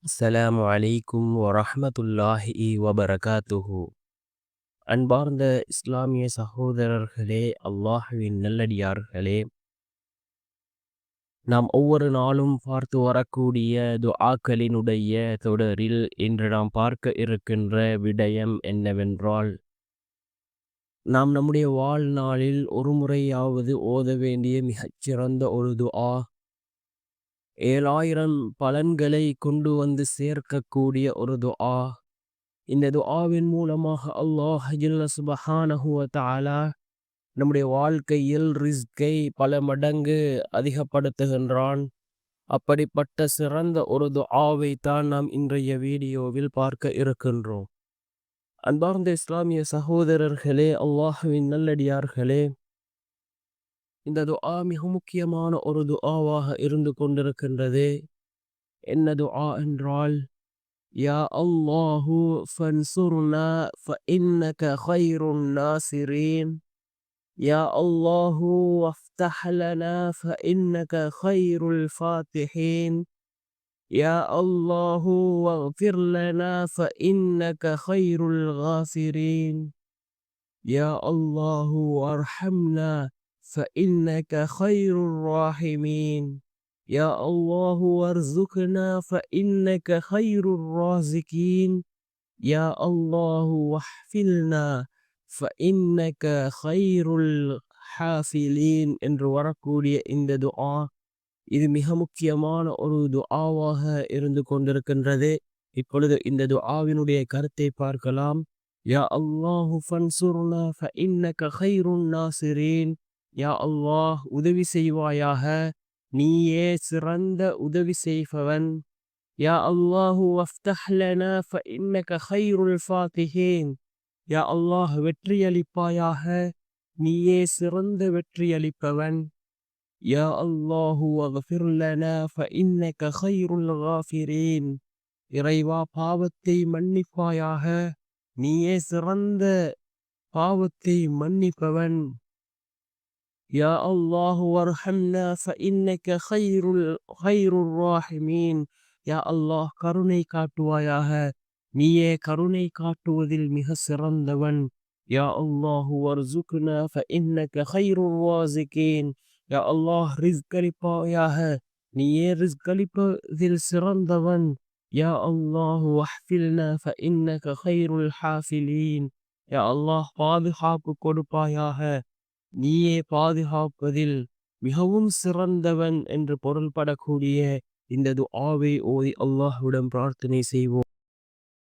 அஸ்ஸலாமு அலைக்கும் வரஹ்மத்துல்லாஹி வபரகாத்துஹு. அன்பார்ந்த இஸ்லாமிய சகோதரர்களே, அல்லாஹுவின் நல்லடியார்களே, நாம் ஒவ்வொரு நாளும் பார்த்து வரக்கூடிய துஆக்களினுடைய தொடரில் இன்று நாம் பார்க்க இருக்கின்ற விடயம் என்னவென்றால், நாம் நம்முடைய வாழ்நாளில் ஒரு முறையாவது ஓத வேண்டிய மிகச்சிறந்த ஒரு துஆ, 7000 பலன்களை கொண்டு வந்து சேர்க்கக்கூடிய ஒரு துஆ. இந்த துஆவின் மூலமாக அல்லாஹ் ஜல்ல சுப்ஹானஹு வ தஆலா நம்முடைய வாழ்க்கையில் ரிஸ்கை பல மடங்கு அதிகப்படுத்துகின்றான். அப்படிப்பட்ட சிறந்த ஒரு துஆவை தான் நாம் இன்றைய வீடியோவில் பார்க்க இருக்கின்றோம். அன்பார்ந்த இஸ்லாமிய சகோதரர்களே, அல்லாஹுவின் நல்லடியார்களே, இந்த துஆ மிக முக்கியமான ஒரு துஆவாக இருந்து கொண்டிருக்கின்றது. என்ன துஆ என்றால், யா அல்லாஹு ஃபன்சுர்னா ஃபஇன்னக கைருன் நாசிரீன். யா அல்லாஹு வஃப்தஹ் லனா ஃபஇன்னக கைருல் ஃபாத்திஹீன். யா அல்லாஹு வஃபிர் லனா ஃபஇன்னக கைருல் காஃபிரீன். யா அல்லாஹு வர்ஹம்னா ஃபஇன்னக கைருர் ராஹிமீன். யா அல்லாஹு வர்சுக்னா ஃபஇன்னக கைருர் ராசிகீன். யா அல்லாஹு வஹ்ஃபில்னா ஃபஇன்னக கைருல் ஹாஃபிலீன் என்று வரக்கூடிய இந்த துஆ, இது மிக முக்கியமான ஒரு துஆவாக இருந்து கொண்டிருக்கின்றது. இப்பொழுது இந்த துஆவினுடைய கருத்தை பார்க்கலாம். யா அல்லாஹு ஃபன்சுர்னா ஃபஇன்னக கைருன் நாசிரீன். யா அல்லாஹ், உதவி செய்வாயாக, நீயே சிறந்த உதவி செய்பவன். யா அல்லாஹு வஃப்தஹ் லனா ஃபஇன்னக கைருல் ஃபாத்திஹீன். யா அல்லாஹ், வெற்றியளிப்பாயாக, நீயே சிறந்த வெற்றியளிப்பவன். யா அல்லாஹு வஃபிர் லனா ஃபஇன்னக கைருல் காஃபிரீன். இறைவா, பாவத்தை மன்னிப்பாயாக, நீயே சிறந்த பாவத்தை மன்னிப்பவன். யா அல்லாஹு வர்ஹம்னா ஃபஇன்னக கைருர் ராஹிமீன். யா அல்லாஹ், கருணை காட்டுவாயாக, நீயே கருணை காட்டுவதில் மிக சிறந்தவன். யா அல்லாஹு வர்சுக்னா ஃபஇன்னக கைருர் ராசிகீன். யா அல்லாஹ், ரிஸ்க் அளிப்பாயாக, நீயே ரிஸ்க் அளிப்பதில் சிறந்தவன். யா அல்லாஹு வஹ்ஃபில்னா ஃபஇன்னக கைருல் ஹாஃபிலீன். யா அல்லாஹ், பாதுகாப்பு கொடுப்பாயாக, நீயே பாதுகாப்பதில் மிகவும் சிறந்தவன் என்று பொருள்படக்கூடிய இந்த துஆவை ஓதி அல்லாஹ்விடம் பிரார்த்தனை செய்வோம்.